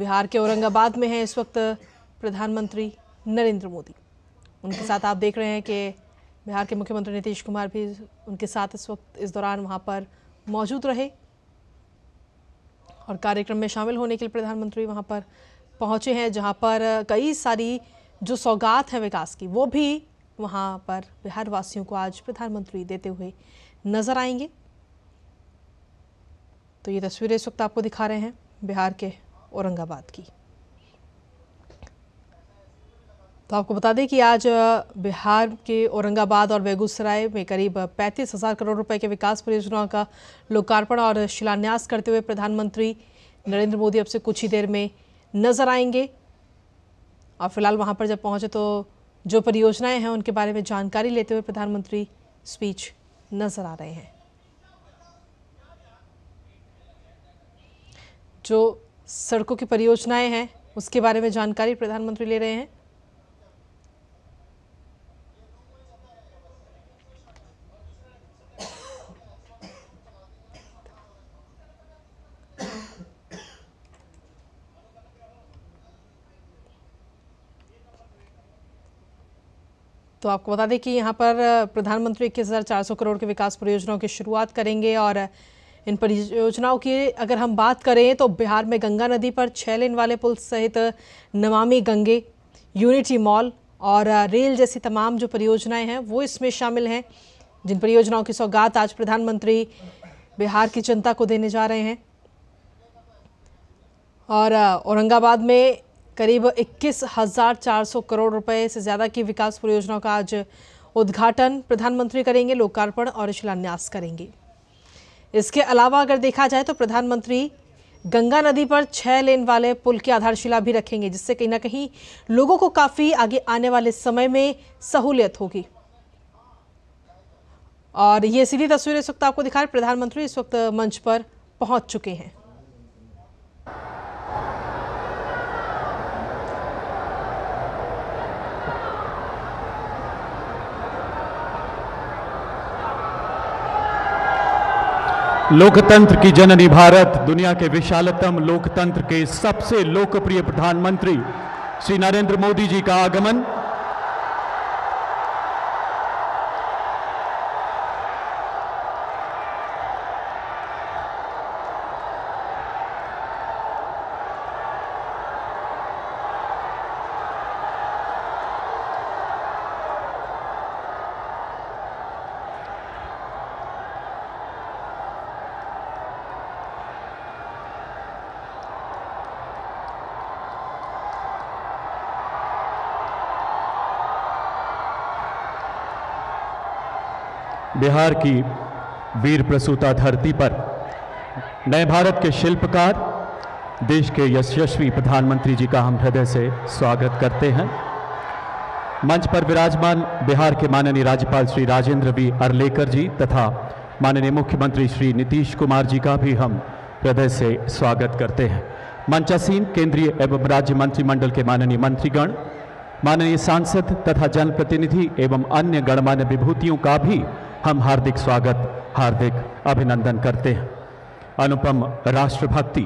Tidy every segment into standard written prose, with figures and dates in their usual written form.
बिहार के औरंगाबाद में हैं इस वक्त प्रधानमंत्री नरेंद्र मोदी। उनके साथ आप देख रहे हैं कि बिहार के मुख्यमंत्री नीतीश कुमार भी उनके साथ इस वक्त इस दौरान वहां पर मौजूद रहे और कार्यक्रम में शामिल होने के लिए प्रधानमंत्री वहां पर पहुंचे हैं, जहां पर कई सारी जो सौगात है विकास की वो भी वहां पर बिहार वासियों को आज प्रधानमंत्री देते हुए नजर आएंगे। तो ये तस्वीरें इस वक्त आपको दिखा रहे हैं बिहार के औरंगाबाद की। तो आपको बता दें कि आज बिहार के औरंगाबाद और बेगूसराय में करीब 35,000 करोड़ रुपए के विकास परियोजनाओं का लोकार्पण और शिलान्यास करते हुए प्रधानमंत्री नरेंद्र मोदी अब से कुछ ही देर में नजर आएंगे। और फिलहाल वहां पर जब पहुंचे तो जो परियोजनाएं हैं उनके बारे में जानकारी लेते हुए प्रधानमंत्री स्पीच नजर आ रहे हैं। जो सड़कों की परियोजनाएं हैं उसके बारे में जानकारी प्रधानमंत्री ले रहे हैं। तो आपको बता दें कि यहाँ पर प्रधानमंत्री 21,400 करोड़ के विकास परियोजनाओं की शुरुआत करेंगे। और इन परियोजनाओं की अगर हम बात करें तो बिहार में गंगा नदी पर 6 लेन वाले पुल सहित नमामि गंगे, यूनिटी मॉल और रेल जैसी तमाम जो परियोजनाएं हैं वो इसमें शामिल हैं, जिन परियोजनाओं की सौगात आज प्रधानमंत्री बिहार की जनता को देने जा रहे हैं। और औरंगाबाद में करीब 21,400 करोड़ रुपए से ज़्यादा की विकास परियोजनाओं का आज उद्घाटन प्रधानमंत्री करेंगे, लोकार्पण और शिलान्यास करेंगे। इसके अलावा अगर देखा जाए तो प्रधानमंत्री गंगा नदी पर 6 लेन वाले पुल की आधारशिला भी रखेंगे, जिससे कहीं ना कहीं लोगों को काफ़ी आगे आने वाले समय में सहूलियत होगी। और ये सीधी तस्वीर इस वक्त आपको दिखा रहे, प्रधानमंत्री इस वक्त मंच पर पहुंच चुके हैं। लोकतंत्र की जननी भारत, दुनिया के विशालतम लोकतंत्र के सबसे लोकप्रिय प्रधानमंत्री श्री नरेंद्र मोदी जी का आगमन। बिहार की वीर प्रसूता धरती पर नए भारत के शिल्पकार, देश के यशस्वी प्रधानमंत्री जी का हम हृदय से स्वागत करते हैं। मंच पर विराजमान बिहार के माननीय राज्यपाल श्री राजेंद्र वी अर्लेकर जी तथा माननीय मुख्यमंत्री श्री नीतीश कुमार जी का भी हम हृदय से स्वागत करते हैं। मंचासीन केंद्रीय एवं राज्य मंत्रिमंडल के माननीय मंत्रीगण, माननीय सांसद तथा जनप्रतिनिधि एवं अन्य गणमान्य विभूतियों का भी हम हार्दिक स्वागत, हार्दिक अभिनंदन करते हैं। अनुपम राष्ट्रभक्ति,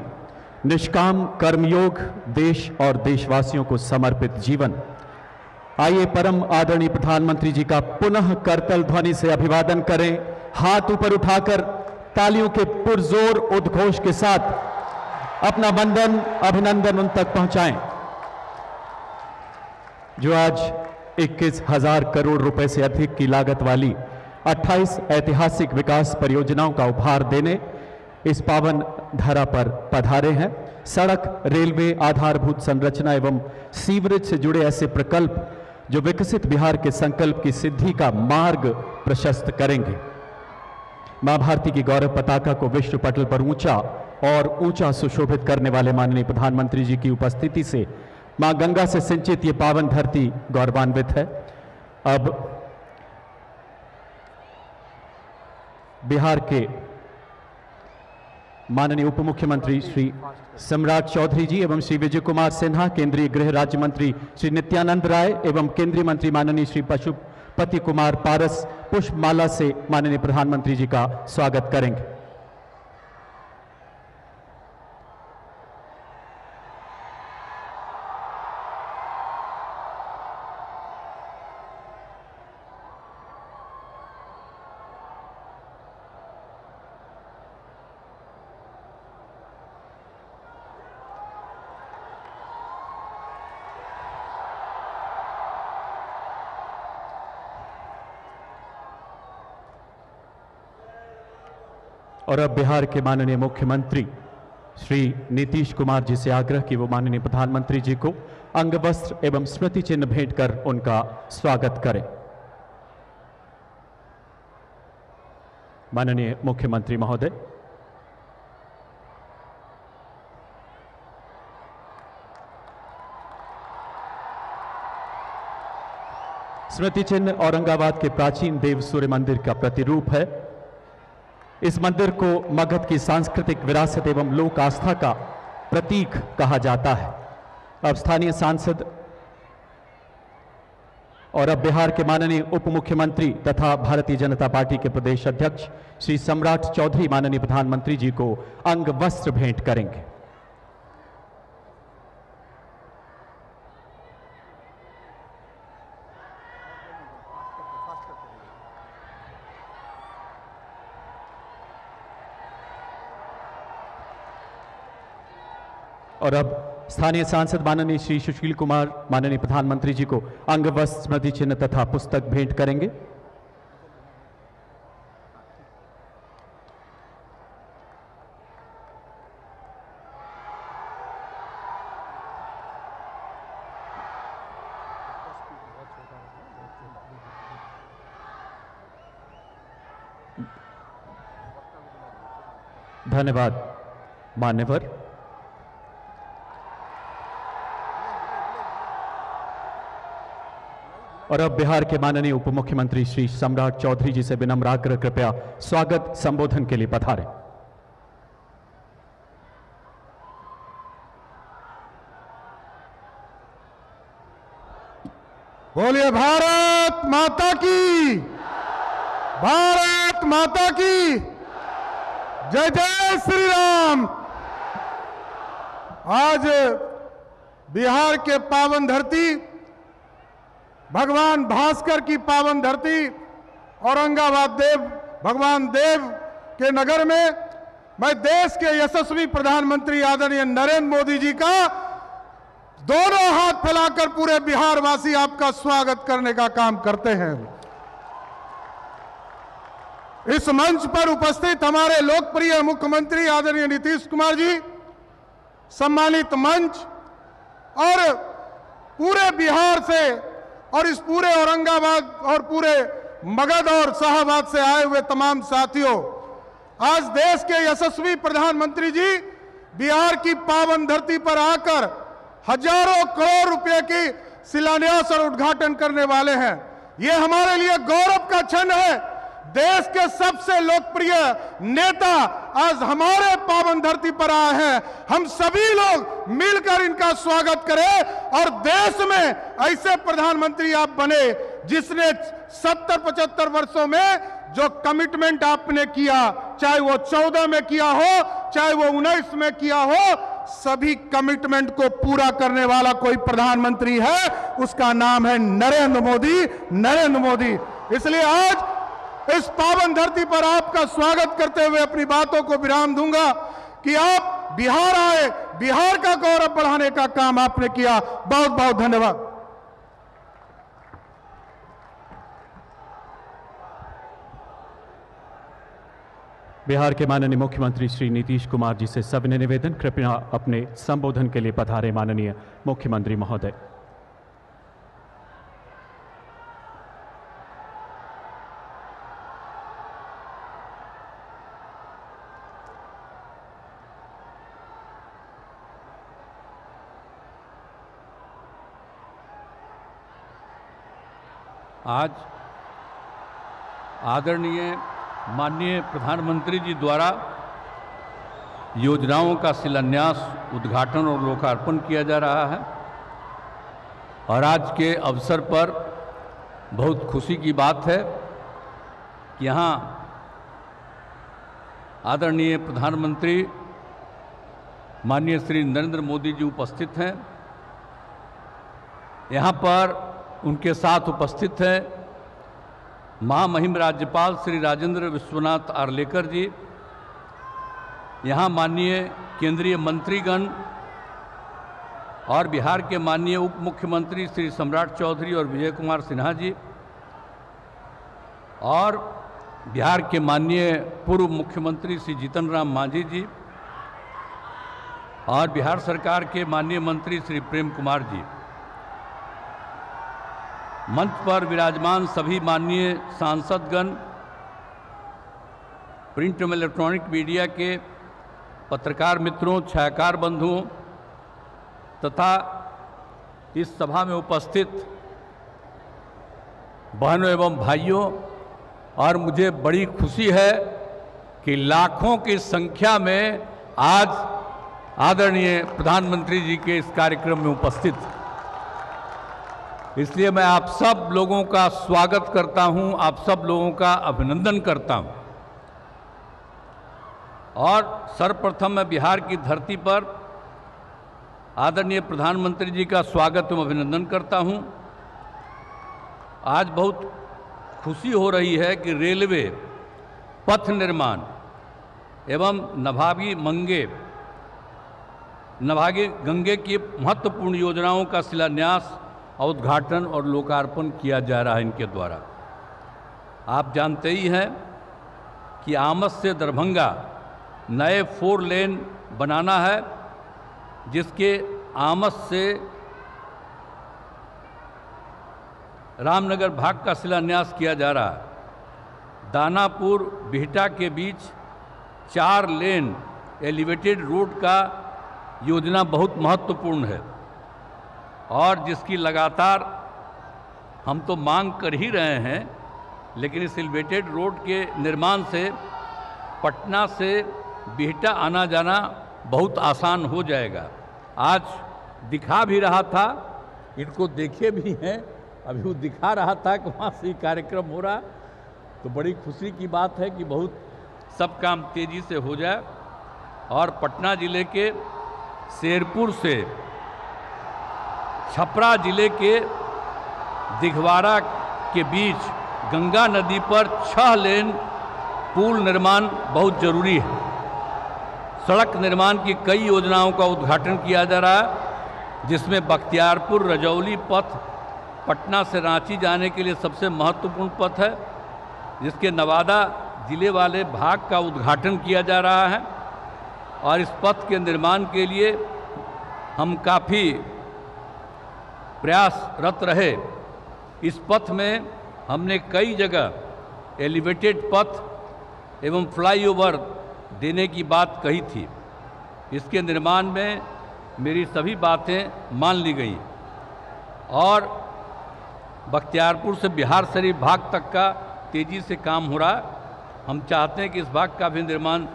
निष्काम कर्मयोग, देश और देशवासियों को समर्पित जीवन। आइए परम आदरणीय प्रधानमंत्री जी का पुनः करतल ध्वनि से अभिवादन करें। हाथ ऊपर उठाकर तालियों के पुरजोर उद्घोष के साथ अपना वंदन, अभिनंदन उन तक पहुंचाएं जो आज 21,000 करोड़ रुपए से अधिक की लागत वाली 28 ऐतिहासिक विकास परियोजनाओं का उपहार देने इस पावन धरा पर पधारे हैं। सड़क, रेलवे, आधारभूत संरचना एवं सीवरेज से जुड़े ऐसे प्रकल्प जो विकसित बिहार के संकल्प की सिद्धि का मार्ग प्रशस्त करेंगे। मां भारती की गौरव पताका को विश्व पटल पर ऊंचा और ऊंचा सुशोभित करने वाले माननीय प्रधानमंत्री जी की उपस्थिति से मां गंगा से सिंचित ये पावन धरती गौरवान्वित है। अब बिहार के माननीय उप मुख्यमंत्री श्री सम्राट चौधरी जी एवं श्री विजय कुमार सिन्हा, केंद्रीय गृह राज्य मंत्री श्री नित्यानंद राय एवं केंद्रीय मंत्री माननीय श्री पशुपति कुमार पारस पुष्पमाला से माननीय प्रधानमंत्री जी का स्वागत करेंगे। और अब बिहार के माननीय मुख्यमंत्री श्री नीतीश कुमार जी से आग्रह कि वो माननीय प्रधानमंत्री जी को अंग वस्त्र एवं स्मृति चिन्ह भेंट कर उनका स्वागत करें। माननीय मुख्यमंत्री महोदय। स्मृति चिन्ह औरंगाबाद के प्राचीन देव सूर्य मंदिर का प्रतिरूप है। इस मंदिर को मगध की सांस्कृतिक विरासत एवं लोक आस्था का प्रतीक कहा जाता है। अब स्थानीय सांसद और अब बिहार के माननीय उप मुख्यमंत्री तथा भारतीय जनता पार्टी के प्रदेश अध्यक्ष श्री सम्राट चौधरी माननीय प्रधानमंत्री जी को अंग वस्त्र भेंट करेंगे। और अब स्थानीय सांसद माननीय श्री सुशील कुमार माननीय प्रधानमंत्री जी को अंग वस्त्र स्मृति चिन्ह तथा पुस्तक भेंट करेंगे। धन्यवाद मान्यवर। और अब बिहार के माननीय उप मुख्यमंत्री श्री सम्राट चौधरी जी से विनम्र आग्रह कृपया स्वागत संबोधन के लिए पधारें। बोलिए भारत माता की, भारत माता की जय जय श्री राम। आज बिहार के पावन धरती, भगवान भास्कर की पावन धरती औरंगाबाद देव भगवान देव के नगर में मैं देश के यशस्वी प्रधानमंत्री आदरणीय नरेंद्र मोदी जी का दोनों हाथ फैलाकर पूरे बिहार वासी आपका स्वागत करने का काम करते हैं। इस मंच पर उपस्थित हमारे लोकप्रिय मुख्यमंत्री आदरणीय नीतीश कुमार जी, सम्मानित मंच और पूरे बिहार से और इस पूरे औरंगाबाद और पूरे मगध और शाहबाद से आए हुए तमाम साथियों, आज देश के यशस्वी प्रधानमंत्री जी बिहार की पावन धरती पर आकर हजारों करोड़ रुपए की शिलान्यास और उद्घाटन करने वाले हैं। ये हमारे लिए गौरव का क्षण है। देश के सबसे लोकप्रिय नेता आज हमारे पावन धरती पर आए हैं। हम सभी लोग मिलकर इनका स्वागत करें और देश में ऐसे प्रधानमंत्री आप बने जिसने 70-75 वर्षों में जो कमिटमेंट आपने किया, चाहे वो 14 में किया हो, चाहे वो 19 में किया हो, सभी कमिटमेंट को पूरा करने वाला कोई प्रधानमंत्री है, उसका नाम है नरेंद्र मोदी। नरेंद्र मोदी। इसलिए आज इस पावन धरती पर आपका स्वागत करते हुए अपनी बातों को विराम दूंगा कि आप बिहार आए, बिहार का गौरव बढ़ाने का काम आपने किया। बहुत बहुत धन्यवाद। बिहार के माननीय मुख्यमंत्री श्री नीतीश कुमार जी से सविनय निवेदन, कृपया अपने संबोधन के लिए पधारे माननीय मुख्यमंत्री महोदय। आज आदरणीय माननीय प्रधानमंत्री जी द्वारा योजनाओं का शिलान्यास, उद्घाटन और लोकार्पण किया जा रहा है और आज के अवसर पर बहुत खुशी की बात है कि यहाँ आदरणीय प्रधानमंत्री माननीय श्री नरेंद्र मोदी जी उपस्थित हैं। यहाँ पर उनके साथ उपस्थित हैं महामहिम राज्यपाल श्री राजेंद्र विश्वनाथ आर्लेकर जी, यहाँ माननीय केंद्रीय मंत्रीगण और बिहार के माननीय उप मुख्यमंत्री श्री सम्राट चौधरी और विजय कुमार सिन्हा जी, और बिहार के माननीय पूर्व मुख्यमंत्री श्री जीतन राम मांझी जी और बिहार सरकार के माननीय मंत्री श्री प्रेम कुमार जी, मंच पर विराजमान सभी माननीय सांसदगण, प्रिंट एवं इलेक्ट्रॉनिक मीडिया के पत्रकार मित्रों, छायाकार बंधुओं तथा इस सभा में उपस्थित बहनों एवं भाइयों, और मुझे बड़ी खुशी है कि लाखों की संख्या में आज आदरणीय प्रधानमंत्री जी के इस कार्यक्रम में उपस्थित, इसलिए मैं आप सब लोगों का स्वागत करता हूं, आप सब लोगों का अभिनंदन करता हूं। और सर्वप्रथम मैं बिहार की धरती पर आदरणीय प्रधानमंत्री जी का स्वागत एवं अभिनंदन करता हूं। आज बहुत खुशी हो रही है कि रेलवे, पथ निर्माण एवं नभागी गंगे की महत्वपूर्ण योजनाओं का शिलान्यास, उद्घाटन और लोकार्पण किया जा रहा है इनके द्वारा। आप जानते ही हैं कि आमस से दरभंगा नए 4 लेन बनाना है, जिसके आमस से रामनगर भाग का शिलान्यास किया जा रहा है। दानापुर बिहटा के बीच 4 लेन एलिवेटेड रोड का योजना बहुत महत्वपूर्ण है और जिसकी लगातार हम तो मांग कर ही रहे हैं, लेकिन इस एलिवेटेड रोड के निर्माण से पटना से बिहटा आना जाना बहुत आसान हो जाएगा। आज दिखा भी रहा था, इनको देखे भी हैं, अभी वो दिखा रहा था कि वहाँ से कार्यक्रम हो रहा, तो बड़ी खुशी की बात है कि बहुत सब काम तेज़ी से हो जाए। और पटना जिले के शेरपुर से छपरा जिले के दिघवारा के बीच गंगा नदी पर 6 लेन पुल निर्माण बहुत जरूरी है। सड़क निर्माण की कई योजनाओं का उद्घाटन किया जा रहा है, जिसमें बख्तियारपुर रजौली पथ पटना से रांची जाने के लिए सबसे महत्वपूर्ण पथ है, जिसके नवादा जिले वाले भाग का उद्घाटन किया जा रहा है। और इस पथ के निर्माण के लिए हम काफ़ी प्रयासरत रहे। इस पथ में हमने कई जगह एलिवेटेड पथ एवं फ्लाईओवर देने की बात कही थी। इसके निर्माण में मेरी सभी बातें मान ली गई और बख्तियारपुर से बिहार शरीफ भाग तक का तेज़ी से काम हो रहा है। हम चाहते हैं कि इस भाग का भी निर्माण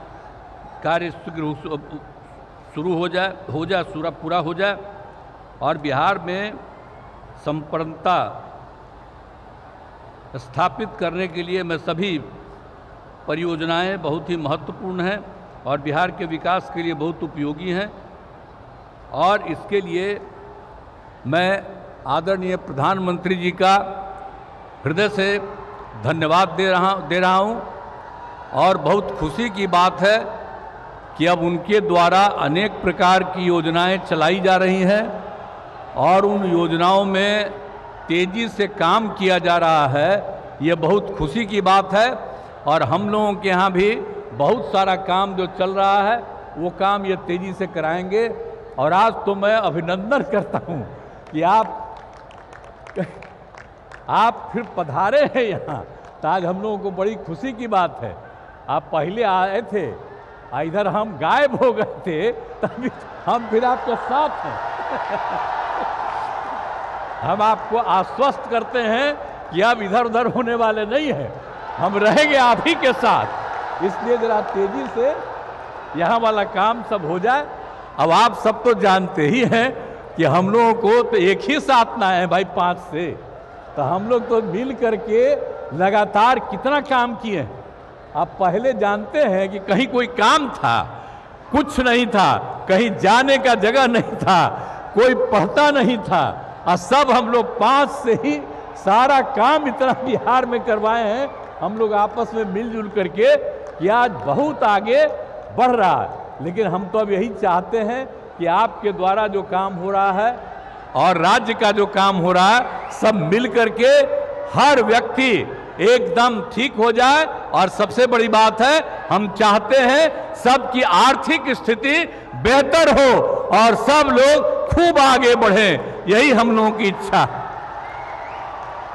कार्य शुरू हो जाए, पूरा हो जाए और बिहार में संप्रभुता स्थापित करने के लिए मैं सभी परियोजनाएं बहुत ही महत्वपूर्ण हैं और बिहार के विकास के लिए बहुत उपयोगी हैं। और इसके लिए मैं आदरणीय प्रधानमंत्री जी का हृदय से धन्यवाद दे रहा हूं और बहुत खुशी की बात है कि अब उनके द्वारा अनेक प्रकार की योजनाएं चलाई जा रही हैं और उन योजनाओं में तेज़ी से काम किया जा रहा है। ये बहुत खुशी की बात है और हम लोगों के यहाँ भी बहुत सारा काम जो चल रहा है वो काम ये तेज़ी से कराएंगे। और आज तो मैं अभिनंदन करता हूँ कि आप फिर पधारे हैं यहाँ, तो आज हम लोगों को बड़ी खुशी की बात है। आप पहले आए थे, इधर हम गायब हो गए थे, तभी हम फिर आपके साथ हैं। हम आपको आश्वस्त करते हैं कि आप इधर उधर होने वाले नहीं हैं, हम रहेंगे आप ही के साथ। इसलिए जरा तेजी से यहाँ वाला काम सब हो जाए। अब आप सब तो जानते ही हैं कि हम लोगों को तो एक ही साथ ना है भाई 5 से, तो हम लोग तो मिल करके लगातार कितना काम किए हैं। आप पहले जानते हैं कि कहीं कोई काम था, कुछ नहीं था, कहीं जाने का जगह नहीं था, कोई पढ़ता नहीं था, और सब हम लोग 5 से ही सारा काम इतना बिहार में करवाए हैं हम लोग आपस में मिलजुल करके कि आज बहुत आगे बढ़ रहा है। लेकिन हम तो अब यही चाहते हैं कि आपके द्वारा जो काम हो रहा है और राज्य का जो काम हो रहा है, सब मिल करके हर व्यक्ति एकदम ठीक हो जाए और सबसे बड़ी बात है, हम चाहते हैं सबकी आर्थिक स्थिति बेहतर हो और सब लोग खूब आगे बढ़ें, यही हम लोगों की इच्छा है।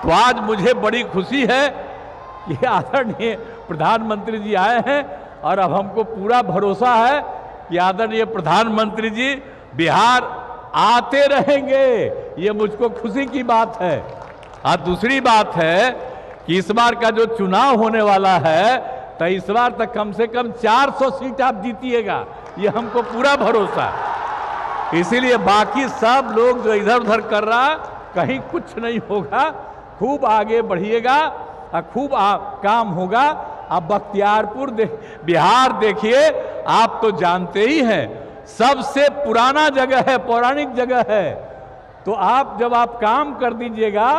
तो आज मुझे बड़ी खुशी है कि आदरणीय प्रधानमंत्री जी आए हैं और अब हमको पूरा भरोसा है कि आदरणीय प्रधानमंत्री जी बिहार आते रहेंगे, ये मुझको खुशी की बात है। और दूसरी बात है कि इस बार का जो चुनाव होने वाला है, तो इस बार तक कम से कम 400 सीट आप जीतिएगा, ये हमको पूरा भरोसा है। इसीलिए बाकी सब लोग जो इधर उधर कर रहा, कहीं कुछ नहीं होगा, खूब आगे बढ़िएगा और खूब काम होगा। अब बख्तियारपुर बिहार देखिए, आप तो जानते ही हैं, सबसे पुराना जगह है, पौराणिक जगह है। तो आप जब आप काम कर दीजिएगा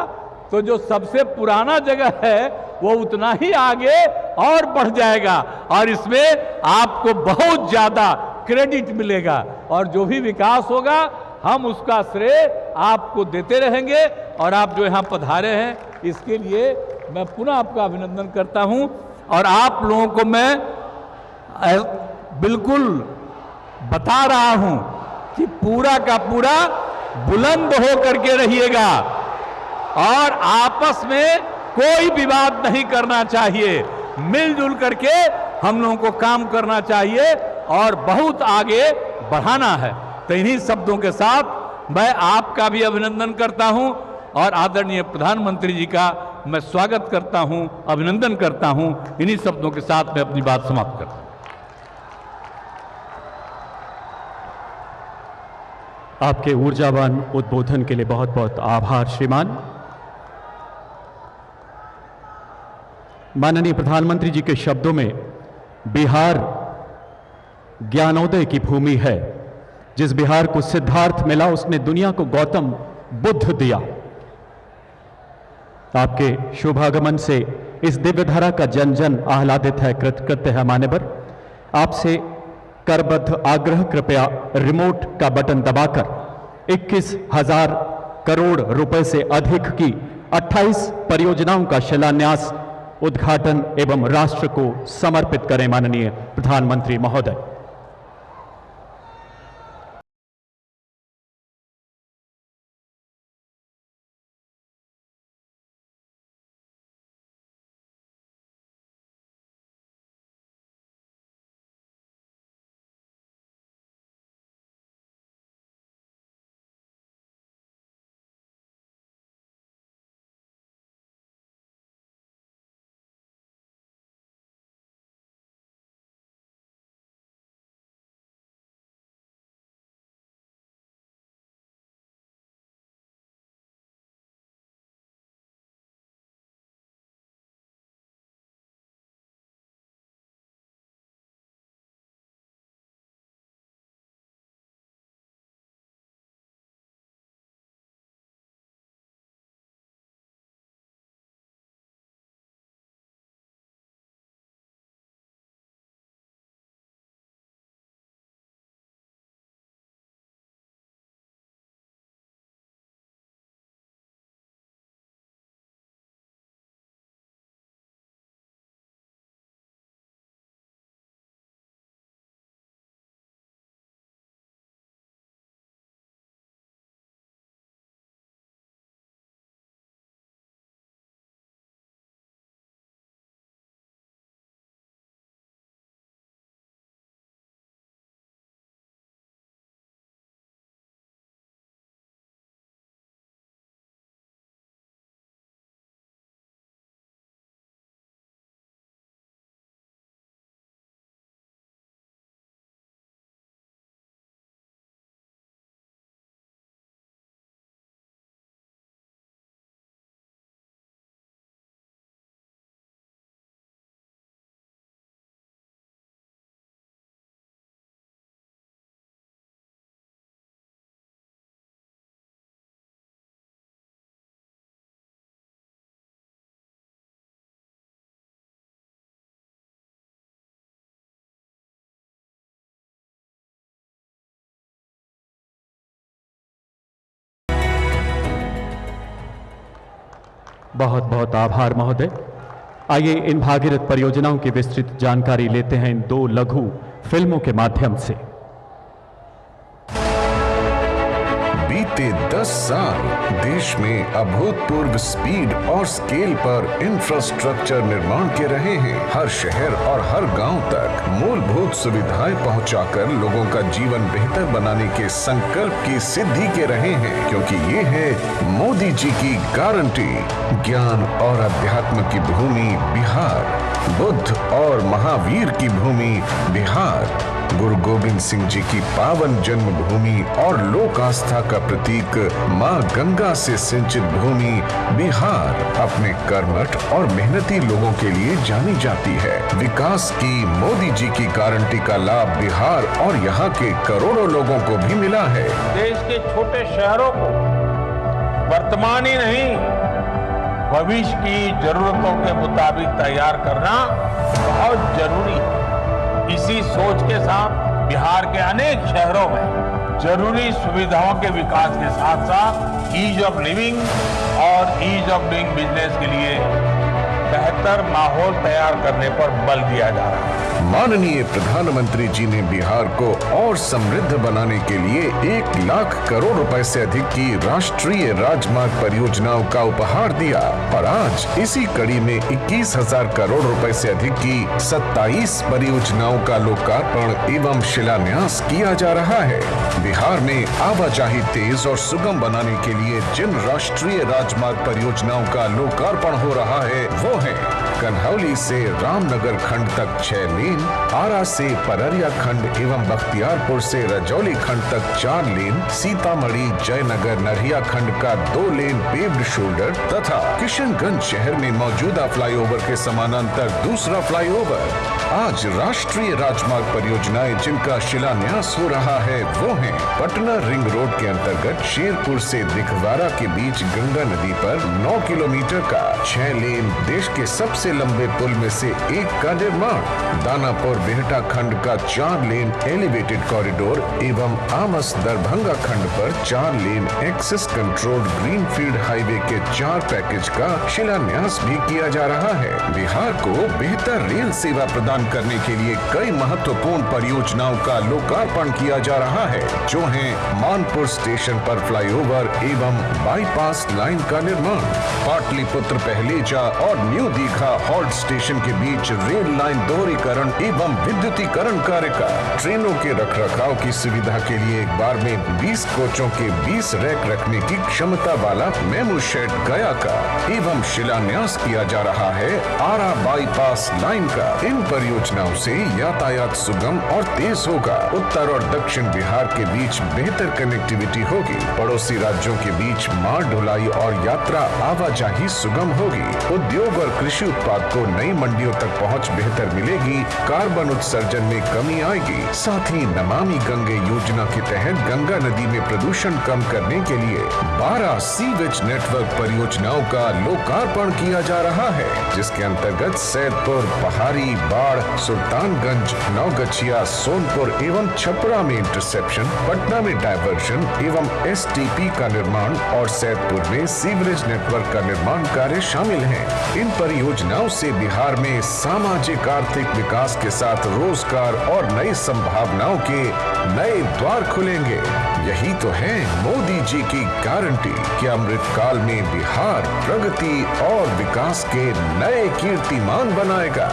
तो जो सबसे पुराना जगह है वो उतना ही आगे और बढ़ जाएगा और इसमें आपको बहुत ज्यादा क्रेडिट मिलेगा और जो भी विकास होगा हम उसका श्रेय आपको देते रहेंगे। और आप जो यहाँ पधारे हैं इसके लिए मैं पुनः आपका अभिनंदन करता हूँ और आप लोगों को मैं बिल्कुल बता रहा हूँ कि पूरा का पूरा बुलंद हो करके रहिएगा और आपस में कोई विवाद नहीं करना चाहिए, मिलजुल करके हम लोगों को काम करना चाहिए और बहुत आगे बढ़ाना है। तो इन्हीं शब्दों के साथ मैं आपका भी अभिनंदन करता हूं और आदरणीय प्रधानमंत्री जी का मैं स्वागत करता हूं, अभिनंदन करता हूं। इन्हीं शब्दों के साथ मैं अपनी बात समाप्त करता हूं। आपके ऊर्जावान उद्बोधन के लिए बहुत बहुत आभार श्रीमान। माननीय प्रधानमंत्री जी के शब्दों में बिहार ज्ञानोदय की भूमि है। जिस बिहार को सिद्धार्थ मिला उसने दुनिया को गौतम बुद्ध दिया। आपके शुभागमन से इस दिव्य धारा का जन जन आह्लादित है, कृतकृत्य है। मान्यवर, आपसे करबद्ध आग्रह, कृपया रिमोट का बटन दबाकर 21,000 करोड़ रुपए से अधिक की 28 परियोजनाओं का शिलान्यास, उद्घाटन एवं राष्ट्र को समर्पित करें। माननीय प्रधानमंत्री महोदय। बहुत बहुत आभार महोदय। आइए इन भागीरथ परियोजनाओं की विस्तृत जानकारी लेते हैं इन 2 लघु फिल्मों के माध्यम से। बीते 10 साल देश में अभूतपूर्व स्पीड और स्केल पर इंफ्रास्ट्रक्चर निर्माण के रहे हैं। हर शहर और हर गांव तक मूलभूत सुविधाएं पहुंचाकर लोगों का जीवन बेहतर बनाने के संकल्प की सिद्धि के रहे हैं, क्योंकि ये है मोदी जी की गारंटी। ज्ञान और अध्यात्म की भूमि बिहार, बुद्ध और महावीर की भूमि बिहार, गुरु गोविंद सिंह जी की पावन जन्मभूमि और लोक आस्था का प्रतीक मां गंगा से सिंचित भूमि बिहार अपने कर्मठ और मेहनती लोगों के लिए जानी जाती है। विकास की मोदी जी की गारंटी का लाभ बिहार और यहाँ के करोड़ों लोगों को भी मिला है। देश के छोटे शहरों को वर्तमान ही नहीं, भविष्य की जरूरतों के मुताबिक तैयार करना बहुत जरूरी है। इसी सोच के साथ बिहार के अनेक शहरों में जरूरी सुविधाओं के विकास के साथ साथ ईज ऑफ लिविंग और ईज ऑफ डूइंग बिजनेस के लिए बेहतर माहौल तैयार करने पर बल दिया जा रहा है। माननीय प्रधानमंत्री जी ने बिहार को और समृद्ध बनाने के लिए 1 लाख करोड़ रुपए से अधिक की राष्ट्रीय राजमार्ग परियोजनाओं का उपहार दिया और आज इसी कड़ी में 21,000 करोड़ रुपए से अधिक की 27 परियोजनाओं का लोकार्पण एवं शिलान्यास किया जा रहा है। बिहार में आवाजाही तेज और सुगम बनाने के लिए जिन राष्ट्रीय राजमार्ग परियोजनाओं का लोकार्पण हो रहा है वो है कन्हौली से रामनगर खंड तक 6 लेन, आरा से पररिया खंड एवं बख्तियारपुर से रजौली खंड तक 4 लेन, सीतामढ़ी जयनगर नरहिया खंड का 2 लेन पेव्ड शोल्डर तथा किशनगंज शहर में मौजूदा फ्लाईओवर के समानांतर दूसरा फ्लाईओवर। आज राष्ट्रीय राजमार्ग परियोजनाएं जिनका शिलान्यास हो रहा है वो हैं पटना रिंग रोड के अंतर्गत शेरपुर से दिखवारा के बीच गंगा नदी पर 9 किलोमीटर का 6 लेन देश के सबसे लंबे पुल में से एक का निर्माण, दानापुर बिहटा खंड का 4 लेन एलिवेटेड कॉरिडोर एवं आमस दरभंगा खंड पर 4 lane access controlled greenfield highway के 4 पैकेज का शिलान्यास भी किया जा रहा है। बिहार को बेहतर रेल सेवा प्रदान करने के लिए कई महत्वपूर्ण परियोजनाओं का लोकार्पण किया जा रहा है, जो है मानपुर स्टेशन पर फ्लाईओवर एवं बाईपास लाइन का निर्माण, पाटलिपुत्र पहलेजा और न्यू दीघा हॉल्ट स्टेशन के बीच रेल लाइन दोहरीकरण एवं विद्युतीकरण कार्य का, ट्रेनों के रखरखाव की सुविधा के लिए एक बार में 20 कोचों के 20 रैक रखने की क्षमता वाला मेमू शेड गया का एवं शिलान्यास किया जा रहा है आरा बाईपास लाइन का। इन परियोजनाओं से यातायात सुगम और तेज होगा। उत्तर और दक्षिण बिहार के बीच बेहतर कनेक्टिविटी होगी। पड़ोसी राज्यों के बीच माल ढुलाई और यात्रा आवाजाही सुगम होगी। उद्योग और कृषि उत्पाद को नई मंडियों तक पहुंच बेहतर मिलेगी। कार्बन उत्सर्जन में कमी आएगी। साथ ही नमामि गंगे योजना के तहत गंगा नदी में प्रदूषण कम करने के लिए 12 सीवेज नेटवर्क परियोजनाओं का लोकार्पण किया जा रहा है, जिसके अंतर्गत सैदपुर, पहाड़ी, बाढ़, सुल्तानगंज, नौगछिया, सोनपुर एवं छपरा में इंटरसेप्शन, पटना में डायवर्शन एवं STP का निर्माण और सैदपुर में सीवरेज नेटवर्क का निर्माण कार्य शामिल है। इन परियोजनाओं से बिहार में सामाजिक आर्थिक विकास के साथ रोजगार और नई संभावनाओं के नए द्वार खुलेंगे। यही तो है मोदी जी की गारंटी कि अमृत काल में बिहार प्रगति और विकास के नए कीर्तिमान बनाएगा।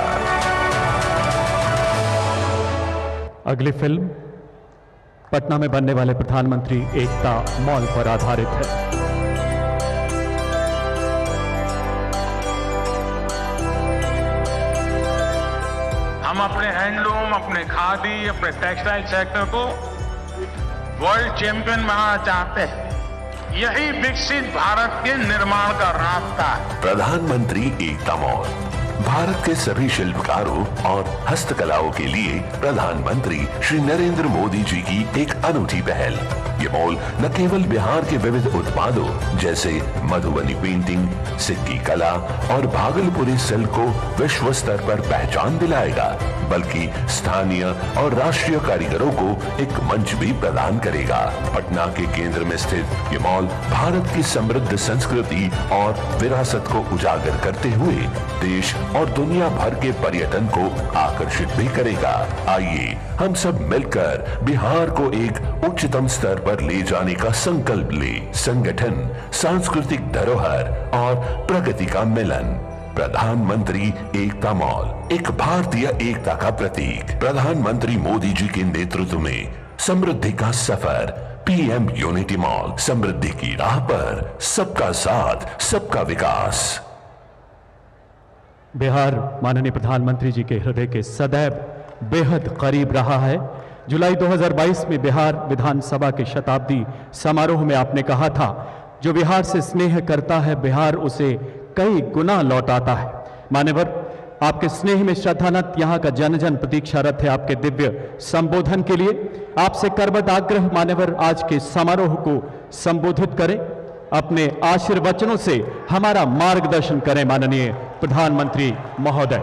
अगली फिल्म पटना में बनने वाले प्रधानमंत्री एकता मॉल पर आधारित है। हम अपने हैंडलूम, अपने खादी, अपने टेक्सटाइल सेक्टर को वर्ल्ड चैंपियन बनाना चाहते हैं। यही विकसित भारत के निर्माण का रास्ता है। प्रधानमंत्री एकता मॉल भारत के सभी शिल्पकारों और हस्तकलाओं के लिए प्रधानमंत्री श्री नरेंद्र मोदी जी की एक अनूठी पहल। ये मॉल न केवल बिहार के विविध उत्पादों जैसे मधुबनी पेंटिंग, सिक्की कला और भागलपुरी सिल्क को विश्व स्तर पर पहचान दिलाएगा, बल्कि स्थानीय और राष्ट्रीय कारीगरों को एक मंच भी प्रदान करेगा। पटना के केंद्र में स्थित ये मॉल भारत की समृद्ध संस्कृति और विरासत को उजागर करते हुए देश और दुनिया भर के पर्यटन को आकर्षित भी करेगा। आइए हम सब मिलकर बिहार को एक उच्चतम स्तर पर ले जाने का संकल्प ले। संगठन, सांस्कृतिक धरोहर और प्रगति का मिलन। प्रधानमंत्री एकता मॉल, एक भारतीय एकता का प्रतीक। प्रधानमंत्री मोदी जी के नेतृत्व में समृद्धि का सफर। पीएम यूनिटी मॉल, समृद्धि की राह पर, सबका साथ, सबका विकास। बिहार माननीय प्रधानमंत्री जी के हृदय के सदैव बेहद करीब रहा है। जुलाई 2022 में बिहार विधानसभा के शताब्दी समारोह में आपने कहा था, जो बिहार से स्नेह करता है बिहार उसे कई गुना लौटाता है। मान्यवर, आपके स्नेह में श्रद्धानत यहाँ का जन जन प्रतीक्षारत है आपके दिव्य संबोधन के लिए। आपसे करबद्ध आग्रह मान्यवर आज के समारोह को संबोधित करें, अपने आशीर्वचनों से हमारा मार्गदर्शन करें माननीय प्रधानमंत्री महोदय।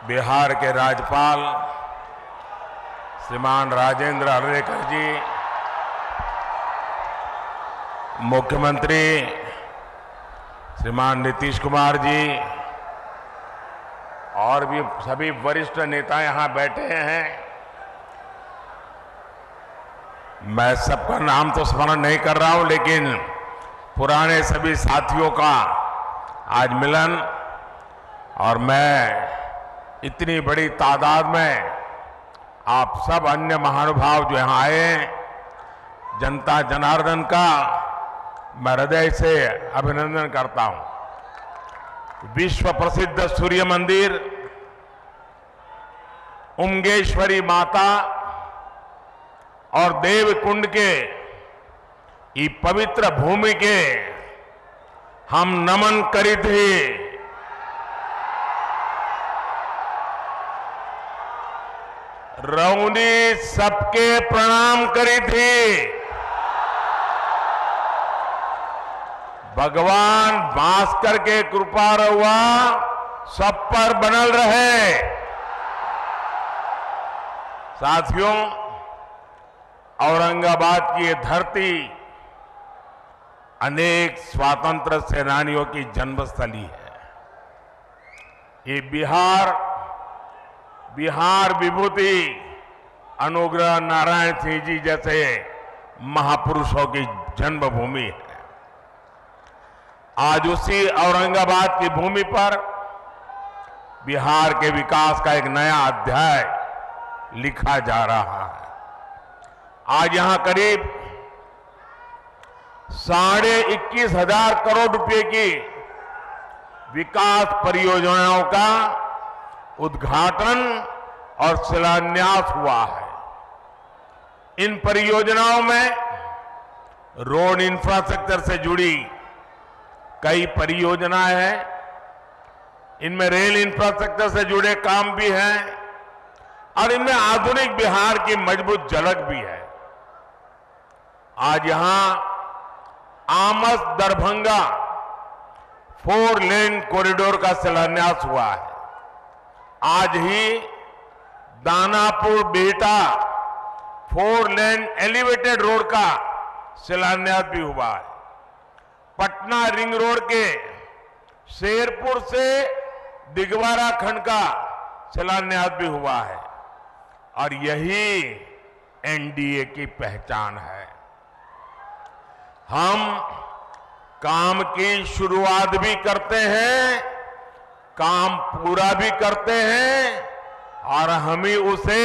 बिहार के राज्यपाल श्रीमान राजेंद्र अर्लेकर जी, मुख्यमंत्री श्रीमान नीतीश कुमार जी और भी सभी वरिष्ठ नेता यहां बैठे हैं। मैं सबका नाम तो स्मरण नहीं कर रहा हूं, लेकिन पुराने सभी साथियों का आज मिलन, और मैं इतनी बड़ी तादाद में आप सब अन्य महानुभाव जो यहाँ आए, जनता जनार्दन का मैं हृदय से अभिनंदन करता हूं। विश्व प्रसिद्ध सूर्य मंदिर, उमगेश्वरी माता और देवकुंड के ये पवित्र भूमि के हम नमन करी थी। रौनी सबके प्रणाम करी थी। भगवान भास्कर के कृपा रहुआ सब पर बनल रहे। साथियों, औरंगाबाद की ये धरती अनेक स्वातंत्र सेनानियों की जन्मस्थली है। ये बिहार विभूति अनुग्रह नारायण सिंह जी जैसे महापुरुषों की जन्मभूमि है। आज उसी औरंगाबाद की भूमि पर बिहार के विकास का एक नया अध्याय लिखा जा रहा है। आज यहां करीब 21,500 करोड़ रुपए की विकास परियोजनाओं का उद्घाटन और शिलान्यास हुआ है। इन परियोजनाओं में रोड इंफ्रास्ट्रक्चर से जुड़ी कई परियोजनाएं हैं, इनमें रेल इंफ्रास्ट्रक्चर से जुड़े काम भी हैं और इनमें आधुनिक बिहार की मजबूत झलक भी है। आज यहां आमस दरभंगा 4 लेन कॉरिडोर का शिलान्यास हुआ है। आज ही Danapur Bihta 4 lane elevated road का शिलान्यास भी हुआ है। पटना रिंग रोड के शेरपुर से दिगवारा खंड का शिलान्यास भी हुआ है। और यही एनडीए की पहचान है। हम काम की शुरुआत भी करते हैं, काम पूरा भी करते हैं और हम ही उसे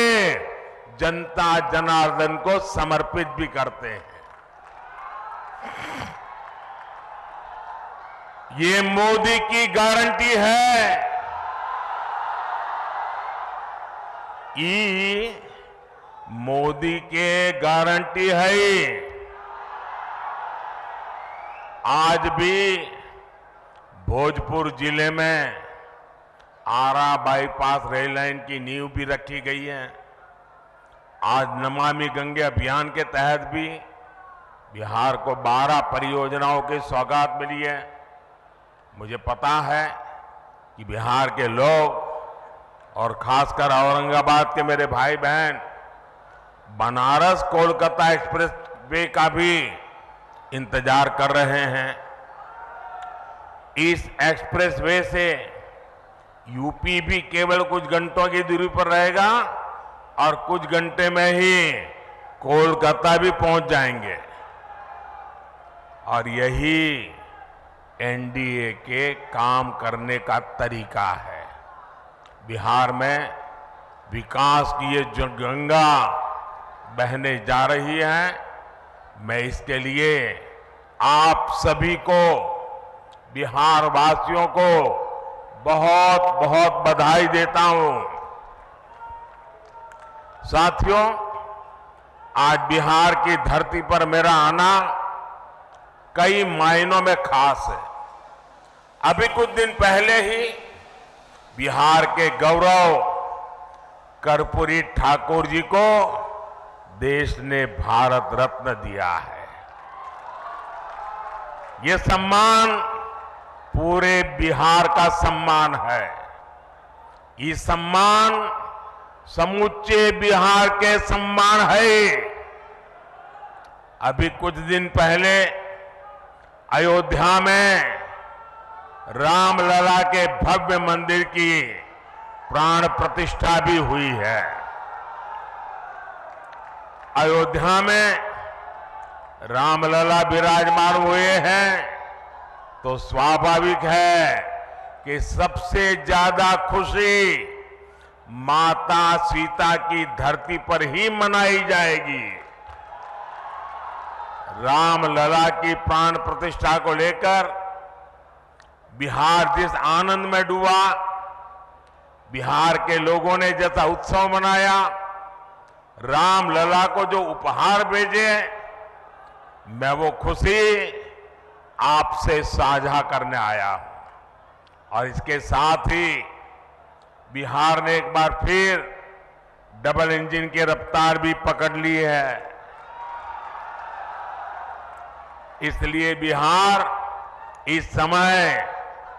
जनता जनार्दन को समर्पित भी करते हैं। ये मोदी की गारंटी है। ये मोदी के गारंटी है। आज भी भोजपुर जिले में आरा बाईपास रेल लाइन की नींव भी रखी गई है। आज नमामि गंगे अभियान के तहत भी बिहार को 12 परियोजनाओं की सौगात मिली है। मुझे पता है कि बिहार के लोग और खासकर औरंगाबाद के मेरे भाई बहन बनारस कोलकाता एक्सप्रेस वे का भी इंतजार कर रहे हैं। इस एक्सप्रेस वे से यूपी भी केवल कुछ घंटों की दूरी पर रहेगा और कुछ घंटे में ही कोलकाता भी पहुंच जाएंगे। और यही एनडीए के काम करने का तरीका है। बिहार में विकास की ये जो गंगा बहने जा रही है, मैं इसके लिए आप सभी को, बिहार वासियों को बहुत बहुत बधाई देता हूं। साथियों, आज बिहार की धरती पर मेरा आना कई मायनों में खास है। अभी कुछ दिन पहले ही बिहार के गौरव कर्पूरी ठाकुर जी को देश ने भारत रत्न दिया है। ये सम्मान पूरे बिहार का सम्मान है। ये सम्मान समूचे बिहार के सम्मान है। अभी कुछ दिन पहले अयोध्या में रामलला के भव्य मंदिर की प्राण प्रतिष्ठा भी हुई है। अयोध्या में रामलला विराजमान हुए हैं तो स्वाभाविक है कि सबसे ज्यादा खुशी माता सीता की धरती पर ही मनाई जाएगी। रामलला की प्राण प्रतिष्ठा को लेकर बिहार जिस आनंद में डूबा, बिहार के लोगों ने जैसा उत्सव मनाया, रामलला को जो उपहार भेजे, मैं वो खुशी आपसे साझा करने आया हूं। और इसके साथ ही बिहार ने एक बार फिर डबल इंजन की रफ्तार भी पकड़ ली है। इसलिए बिहार इस समय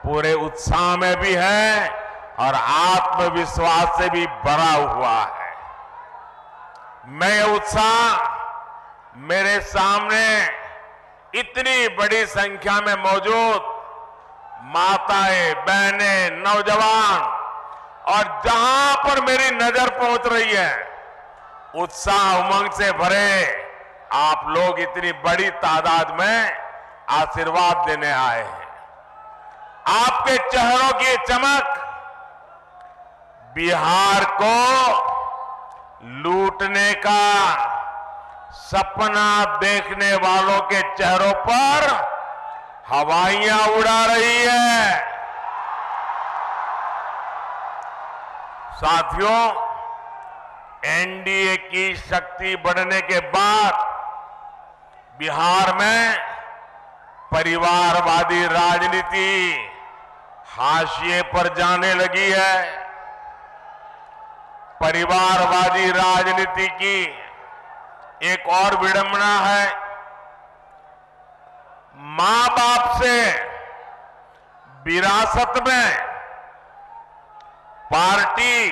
पूरे उत्साह में भी है और आत्मविश्वास से भी भरा हुआ है। मैं ये उत्साह मेरे सामने इतनी बड़ी संख्या में मौजूद माताएं, बहनें, नौजवान और जहां पर मेरी नजर पहुंच रही है, उत्साह उमंग से भरे आप लोग इतनी बड़ी तादाद में आशीर्वाद देने आए हैं। आपके चेहरों की चमक बिहार को लूटने का सपना देखने वालों के चेहरों पर हवाइयां उड़ा रही है। साथियों, एनडीए की शक्ति बढ़ने के बाद बिहार में परिवारवादी राजनीति हाशिए पर जाने लगी है। परिवारवादी राजनीति की एक और विडंबना है, मां बाप से विरासत में पार्टी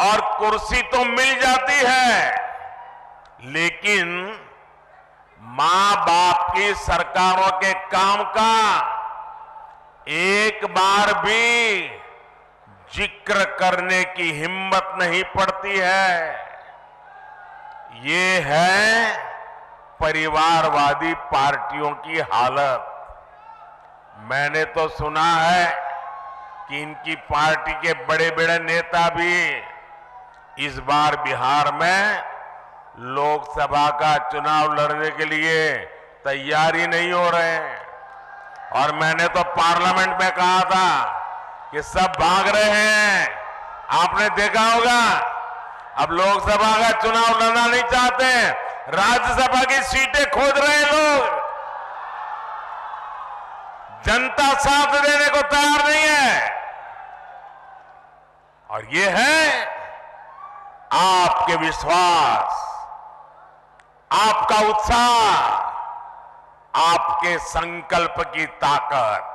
और कुर्सी तो मिल जाती है, लेकिन मां बाप की सरकारों के काम का एक बार भी जिक्र करने की हिम्मत नहीं पड़ती है। ये है परिवारवादी पार्टियों की हालत। मैंने तो सुना है कि इनकी पार्टी के बड़े बड़े नेता भी इस बार बिहार में लोकसभा का चुनाव लड़ने के लिए तैयार ही नहीं हो रहे हैं। और मैंने तो पार्लियामेंट में कहा था कि सब भाग रहे हैं। आपने देखा होगा, अब लोकसभा का चुनाव लड़ना नहीं चाहते, राज्यसभा की सीटें खोज रहे हैं लोग। जनता साथ देने को तैयार नहीं है। और ये है आपके विश्वास, आपका उत्साह, आपके संकल्प की ताकत।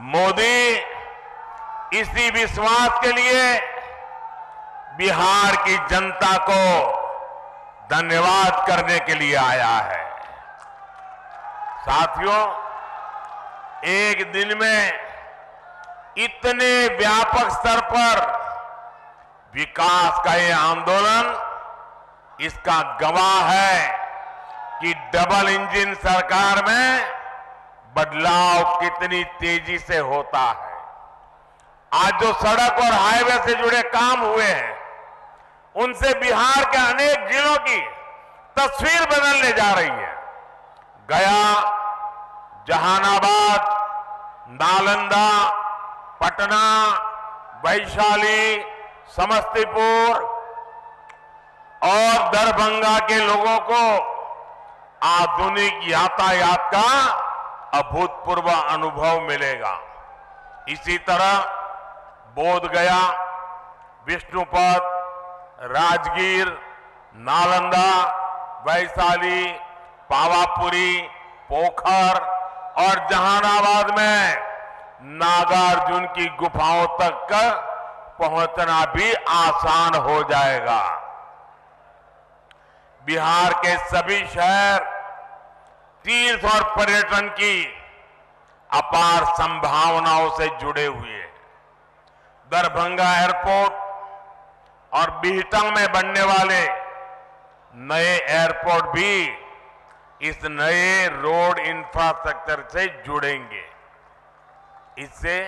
मोदी इसी विश्वास के लिए बिहार की जनता को धन्यवाद करने के लिए आया है। साथियों, एक दिन में इतने व्यापक स्तर पर विकास का ये आंदोलन इसका गवाह है कि डबल इंजन सरकार में बदलाव कितनी तेजी से होता है। आज जो सड़क और हाईवे से जुड़े काम हुए हैं, उनसे बिहार के अनेक जिलों की तस्वीर बदलने जा रही है। गया, जहानाबाद, नालंदा, पटना, वैशाली, समस्तीपुर और दरभंगा के लोगों को आधुनिक यातायात का अभूतपूर्व अनुभव मिलेगा। इसी तरह बोधगया, विष्णुपद, राजगीर, नालंदा, वैशाली, पावापुरी, पोखर और जहानाबाद में नागार्जुन की गुफाओं तक पहुंचना भी आसान हो जाएगा। बिहार के सभी शहर तीर्थ और पर्यटन की अपार संभावनाओं से जुड़े हुए हैं। दरभंगा एयरपोर्ट और बिहटा में बनने वाले नए एयरपोर्ट भी इस नए रोड इंफ्रास्ट्रक्चर से जुड़ेंगे। इससे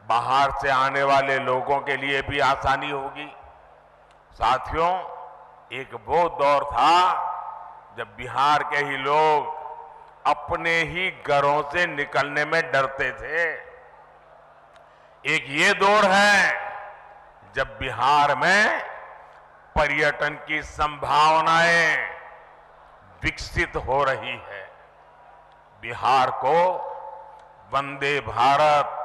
बाहर से आने वाले लोगों के लिए भी आसानी होगी। साथियों, एक वो दौर था जब बिहार के ही लोग अपने ही घरों से निकलने में डरते थे। एक ये दौर है जब बिहार में पर्यटन की संभावनाएं विकसित हो रही है। बिहार को वंदे भारत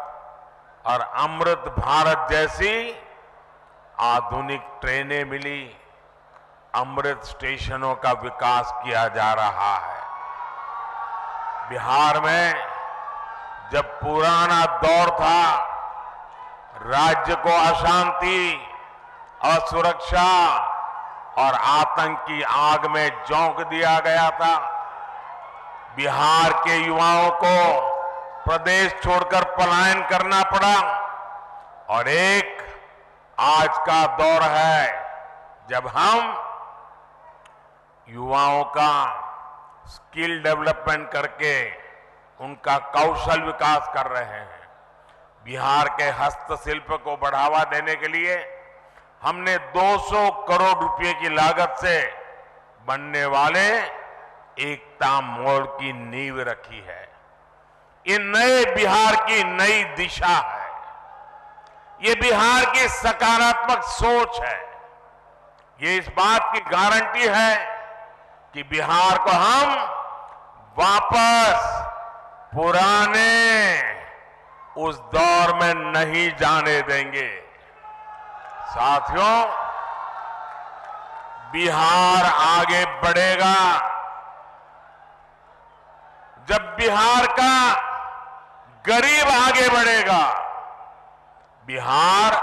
और अमृत भारत जैसी आधुनिक ट्रेनें मिली, अमृत स्टेशनों का विकास किया जा रहा है। बिहार में जब पुराना दौर था, राज्य को अशांति, असुरक्षा और आतंक की आग में झोंक दिया गया था। बिहार के युवाओं को प्रदेश छोड़कर पलायन करना पड़ा और एक आज का दौर है जब हम युवाओं का स्किल डेवलपमेंट करके उनका कौशल विकास कर रहे हैं। बिहार के हस्तशिल्प को बढ़ावा देने के लिए हमने 200 करोड़ रुपए की लागत से बनने वाले एकता मॉल की नींव रखी है। ये नए बिहार की नई दिशा है। ये बिहार की सकारात्मक सोच है। ये इस बात की गारंटी है कि बिहार को हम वापस पुराने उस दौर में नहीं जाने देंगे। साथियों, बिहार आगे बढ़ेगा जब बिहार का गरीब आगे बढ़ेगा। बिहार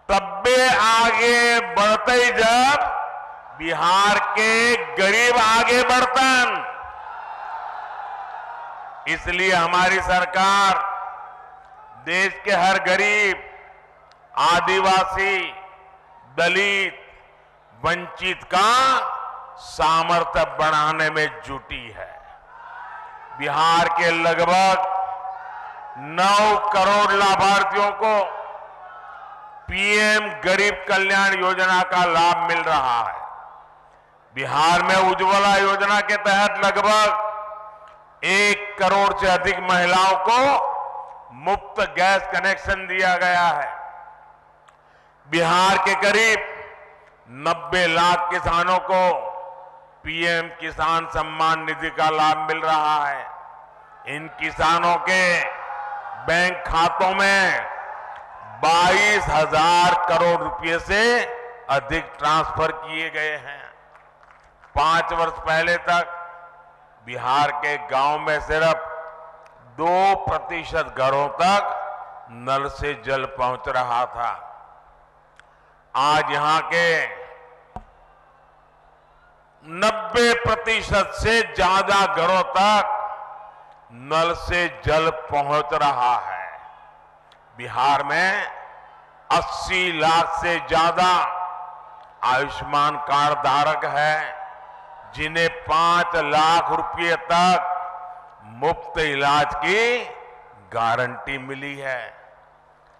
तब्बे आगे बढ़ते जब बिहार के गरीब आगे बढ़तन। इसलिए हमारी सरकार देश के हर गरीब, आदिवासी, दलित, वंचित का सामर्थ्य बढ़ाने में जुटी है। बिहार के लगभग 9 करोड़ लाभार्थियों को पीएम गरीब कल्याण योजना का लाभ मिल रहा है। बिहार में उज्ज्वला योजना के तहत लगभग 1 करोड़ से अधिक महिलाओं को मुफ्त गैस कनेक्शन दिया गया है। बिहार के करीब 90 लाख किसानों को पीएम किसान सम्मान निधि का लाभ मिल रहा है। इन किसानों के बैंक खातों में 22,000 करोड़ रुपए से अधिक ट्रांसफर किए गए हैं। 5 वर्ष पहले तक बिहार के गांव में सिर्फ 2% घरों तक नल से जल पहुंच रहा था। आज यहां के 90% से ज्यादा घरों तक नल से जल पहुंच रहा है। बिहार में 80 लाख से ज्यादा आयुष्मान कार्ड धारक है, जिन्हें 5 लाख रुपए तक मुफ्त इलाज की गारंटी मिली है।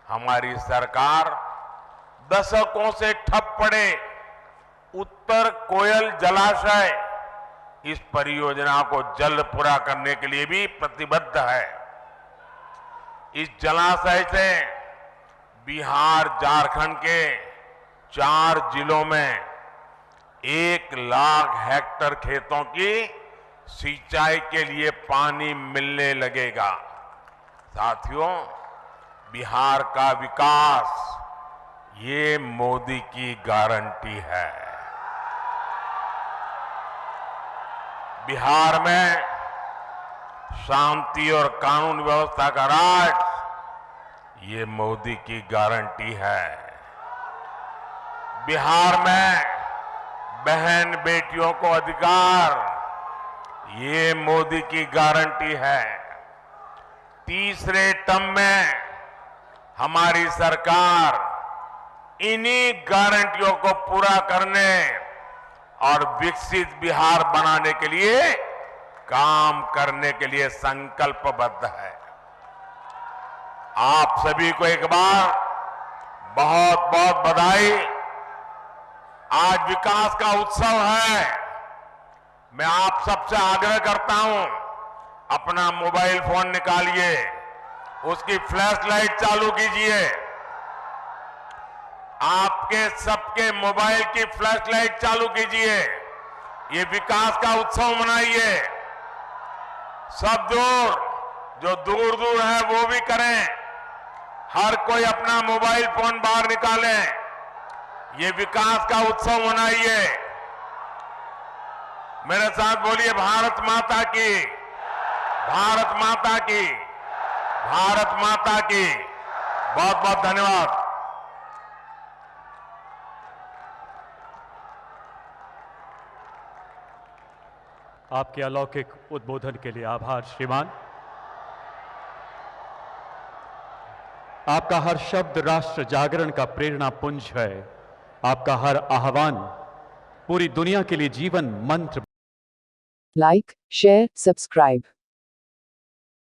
हमारी सरकार दशकों से ठप पड़े उत्तर कोयल जलाशय इस परियोजना को जल्द पूरा करने के लिए भी प्रतिबद्ध है। इस जलाशय से बिहार झारखंड के 4 जिलों में 1 लाख हेक्टेयर खेतों की सिंचाई के लिए पानी मिलने लगेगा। साथियों, बिहार का विकास ये मोदी की गारंटी है। बिहार में शांति और कानून व्यवस्था का राज ये मोदी की गारंटी है। बिहार में बहन बेटियों को अधिकार ये मोदी की गारंटी है। तीसरे टर्म में हमारी सरकार इन्हीं गारंटियों को पूरा करने और विकसित बिहार बनाने के लिए काम करने के लिए संकल्पबद्ध है। आप सभी को एक बार बहुत बहुत बधाई। आज विकास का उत्सव है। मैं आप सबसे आग्रह करता हूं, अपना मोबाइल फोन निकालिए, उसकी फ्लैश लाइट चालू कीजिए। आपके सबके मोबाइल की फ्लैश लाइट चालू कीजिए। ये विकास का उत्सव मनाइए। सब जो दूर दूर है वो भी करें। हर कोई अपना मोबाइल फोन बाहर निकालें। ये विकास का उत्सव मनाइए। मेरे साथ बोलिए, भारत माता की, भारत माता की, भारत माता की। बहुत बहुत धन्यवाद। आपके अलौकिक उद्बोधन के लिए आभार श्रीमान। आपका हर शब्द राष्ट्र जागरण का प्रेरणा पुंज है। आपका हर आह्वान पूरी दुनिया के लिए जीवन मंत्र। Like, share, subscribe.